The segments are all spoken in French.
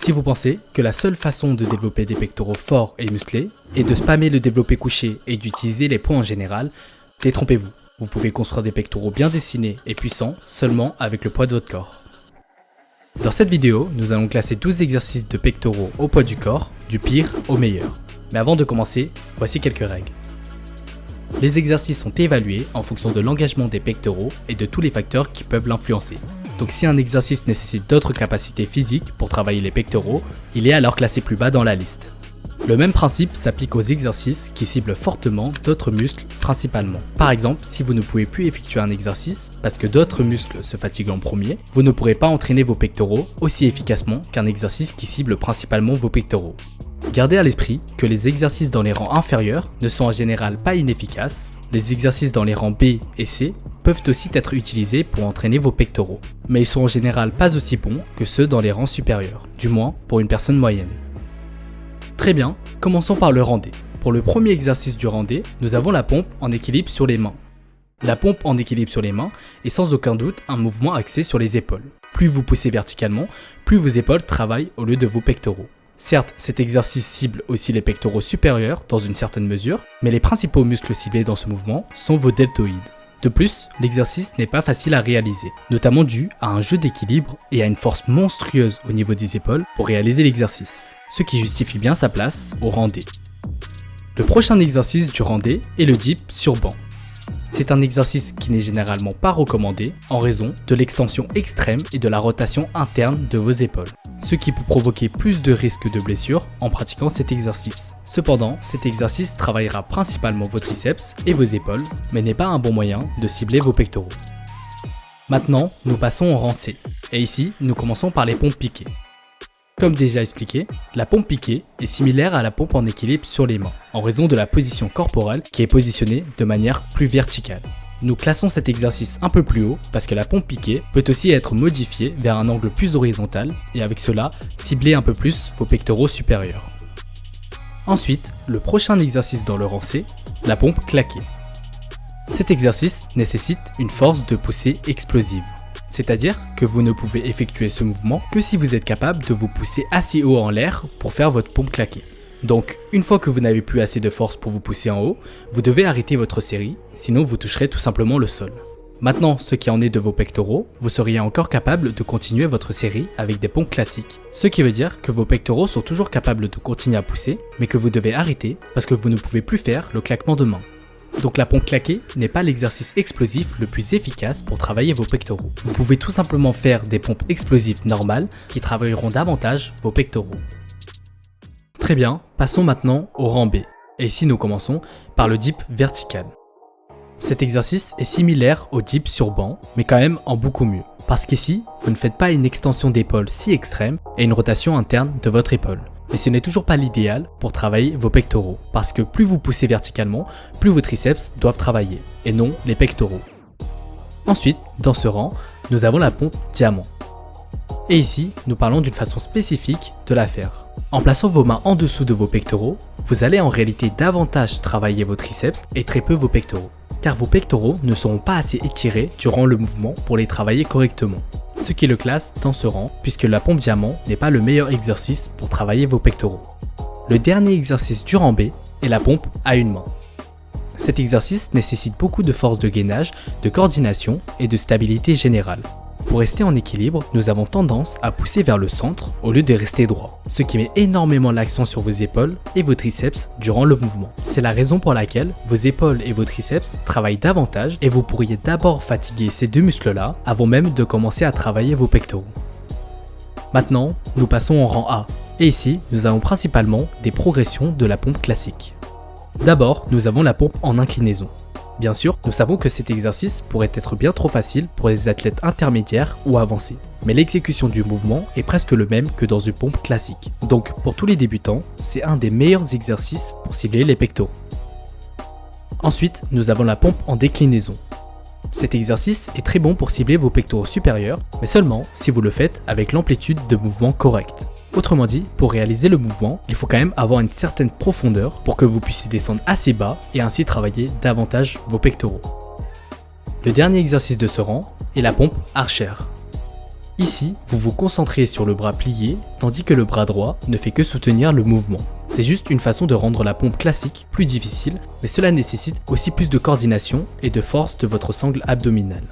Si vous pensez que la seule façon de développer des pectoraux forts et musclés est de spammer le développé couché et d'utiliser les poids en général, détrompez-vous. Vous pouvez construire des pectoraux bien dessinés et puissants seulement avec le poids de votre corps. Dans cette vidéo, nous allons classer 12 exercices de pectoraux au poids du corps, du pire au meilleur. Mais avant de commencer, voici quelques règles. Les exercices sont évalués en fonction de l'engagement des pectoraux et de tous les facteurs qui peuvent l'influencer. Donc si un exercice nécessite d'autres capacités physiques pour travailler les pectoraux, il est alors classé plus bas dans la liste. Le même principe s'applique aux exercices qui ciblent fortement d'autres muscles principalement. Par exemple, si vous ne pouvez plus effectuer un exercice parce que d'autres muscles se fatiguent en premier, vous ne pourrez pas entraîner vos pectoraux aussi efficacement qu'un exercice qui cible principalement vos pectoraux. Gardez à l'esprit que les exercices dans les rangs inférieurs ne sont en général pas inefficaces. Les exercices dans les rangs B et C peuvent aussi être utilisés pour entraîner vos pectoraux, mais ils sont en général pas aussi bons que ceux dans les rangs supérieurs, du moins pour une personne moyenne. Très bien, commençons par le rang D. Pour le premier exercice du rang D, nous avons la pompe en équilibre sur les mains. La pompe en équilibre sur les mains est sans aucun doute un mouvement axé sur les épaules. Plus vous poussez verticalement, plus vos épaules travaillent au lieu de vos pectoraux. Certes, cet exercice cible aussi les pectoraux supérieurs dans une certaine mesure, mais les principaux muscles ciblés dans ce mouvement sont vos deltoïdes. De plus, l'exercice n'est pas facile à réaliser, notamment dû à un jeu d'équilibre et à une force monstrueuse au niveau des épaules pour réaliser l'exercice, ce qui justifie bien sa place au rang D. Le prochain exercice du rang D est le dip sur banc. C'est un exercice qui n'est généralement pas recommandé en raison de l'extension extrême et de la rotation interne de vos épaules, ce qui peut provoquer plus de risques de blessures en pratiquant cet exercice. Cependant, cet exercice travaillera principalement vos triceps et vos épaules, mais n'est pas un bon moyen de cibler vos pectoraux. Maintenant, nous passons au rang C, et ici, nous commençons par les pompes piquées. Comme déjà expliqué, la pompe piquée est similaire à la pompe en équilibre sur les mains, en raison de la position corporelle qui est positionnée de manière plus verticale. Nous classons cet exercice un peu plus haut parce que la pompe piquée peut aussi être modifiée vers un angle plus horizontal et avec cela, cibler un peu plus vos pectoraux supérieurs. Ensuite, le prochain exercice dans le rang C, la pompe claquée. Cet exercice nécessite une force de poussée explosive. C'est-à-dire que vous ne pouvez effectuer ce mouvement que si vous êtes capable de vous pousser assez haut en l'air pour faire votre pompe claquée. Donc, une fois que vous n'avez plus assez de force pour vous pousser en haut, vous devez arrêter votre série, sinon vous toucherez tout simplement le sol. Maintenant, ce qui en est de vos pectoraux, vous seriez encore capable de continuer votre série avec des pompes classiques. Ce qui veut dire que vos pectoraux sont toujours capables de continuer à pousser, mais que vous devez arrêter parce que vous ne pouvez plus faire le claquement de main. Donc la pompe claquée n'est pas l'exercice explosif le plus efficace pour travailler vos pectoraux. Vous pouvez tout simplement faire des pompes explosives normales qui travailleront davantage vos pectoraux. Très bien, passons maintenant au rang B. Et ici nous commençons par le dip vertical. Cet exercice est similaire au dip sur banc, mais quand même en beaucoup mieux. Parce qu'ici, vous ne faites pas une extension d'épaule si extrême et une rotation interne de votre épaule. Mais ce n'est toujours pas l'idéal pour travailler vos pectoraux, parce que plus vous poussez verticalement, plus vos triceps doivent travailler, et non les pectoraux. Ensuite, dans ce rang, nous avons la pompe diamant. Et ici, nous parlons d'une façon spécifique de la faire. En plaçant vos mains en dessous de vos pectoraux, vous allez en réalité davantage travailler vos triceps et très peu vos pectoraux, car vos pectoraux ne seront pas assez étirés durant le mouvement pour les travailler correctement. Ce qui le classe dans ce rang, puisque la pompe diamant n'est pas le meilleur exercice pour travailler vos pectoraux. Le dernier exercice du rang B est la pompe à une main. Cet exercice nécessite beaucoup de force de gainage, de coordination et de stabilité générale. Pour rester en équilibre, nous avons tendance à pousser vers le centre au lieu de rester droit, ce qui met énormément l'accent sur vos épaules et vos triceps durant le mouvement. C'est la raison pour laquelle vos épaules et vos triceps travaillent davantage et vous pourriez d'abord fatiguer ces deux muscles-là avant même de commencer à travailler vos pectoraux. Maintenant, nous passons au rang A, et ici, nous avons principalement des progressions de la pompe classique. D'abord, nous avons la pompe en inclinaison. Bien sûr, nous savons que cet exercice pourrait être bien trop facile pour les athlètes intermédiaires ou avancés, mais l'exécution du mouvement est presque le même que dans une pompe classique. Donc, pour tous les débutants, c'est un des meilleurs exercices pour cibler les pectoraux. Ensuite, nous avons la pompe en déclinaison. Cet exercice est très bon pour cibler vos pectoraux supérieurs, mais seulement si vous le faites avec l'amplitude de mouvement correcte. Autrement dit, pour réaliser le mouvement, il faut quand même avoir une certaine profondeur pour que vous puissiez descendre assez bas et ainsi travailler davantage vos pectoraux. Le dernier exercice de ce rang est la pompe Archer. Ici, vous vous concentrez sur le bras plié, tandis que le bras droit ne fait que soutenir le mouvement. C'est juste une façon de rendre la pompe classique plus difficile, mais cela nécessite aussi plus de coordination et de force de votre sangle abdominale.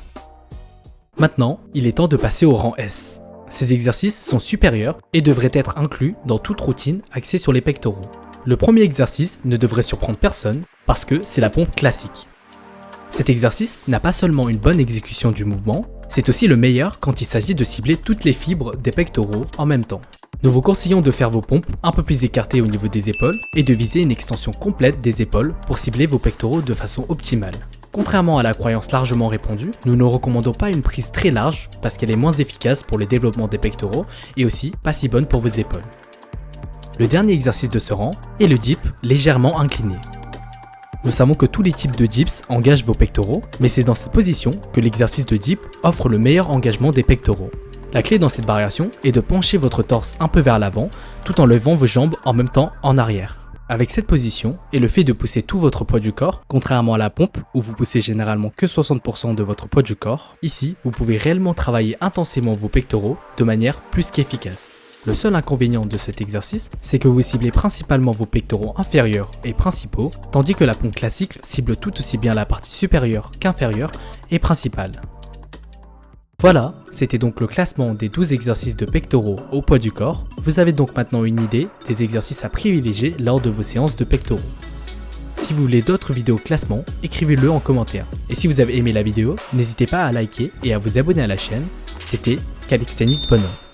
Maintenant, il est temps de passer au rang S. Ces exercices sont supérieurs et devraient être inclus dans toute routine axée sur les pectoraux. Le premier exercice ne devrait surprendre personne parce que c'est la pompe classique. Cet exercice n'a pas seulement une bonne exécution du mouvement, c'est aussi le meilleur quand il s'agit de cibler toutes les fibres des pectoraux en même temps. Nous vous conseillons de faire vos pompes un peu plus écartées au niveau des épaules et de viser une extension complète des épaules pour cibler vos pectoraux de façon optimale. Contrairement à la croyance largement répandue, nous ne recommandons pas une prise très large parce qu'elle est moins efficace pour le développement des pectoraux et aussi pas si bonne pour vos épaules. Le dernier exercice de ce rang est le dip légèrement incliné. Nous savons que tous les types de dips engagent vos pectoraux, mais c'est dans cette position que l'exercice de dip offre le meilleur engagement des pectoraux. La clé dans cette variation est de pencher votre torse un peu vers l'avant, tout en levant vos jambes en même temps en arrière. Avec cette position et le fait de pousser tout votre poids du corps, contrairement à la pompe où vous poussez généralement que 60% de votre poids du corps, ici vous pouvez réellement travailler intensément vos pectoraux de manière plus qu'efficace. Le seul inconvénient de cet exercice, c'est que vous ciblez principalement vos pectoraux inférieurs et principaux, tandis que la pompe classique cible tout aussi bien la partie supérieure qu'inférieure et principale. Voilà, c'était donc le classement des 12 exercices de pectoraux au poids du corps. Vous avez donc maintenant une idée des exercices à privilégier lors de vos séances de pectoraux. Si vous voulez d'autres vidéos classement, écrivez-le en commentaire. Et si vous avez aimé la vidéo, n'hésitez pas à liker et à vous abonner à la chaîne. C'était Calisthenics Bonhomme.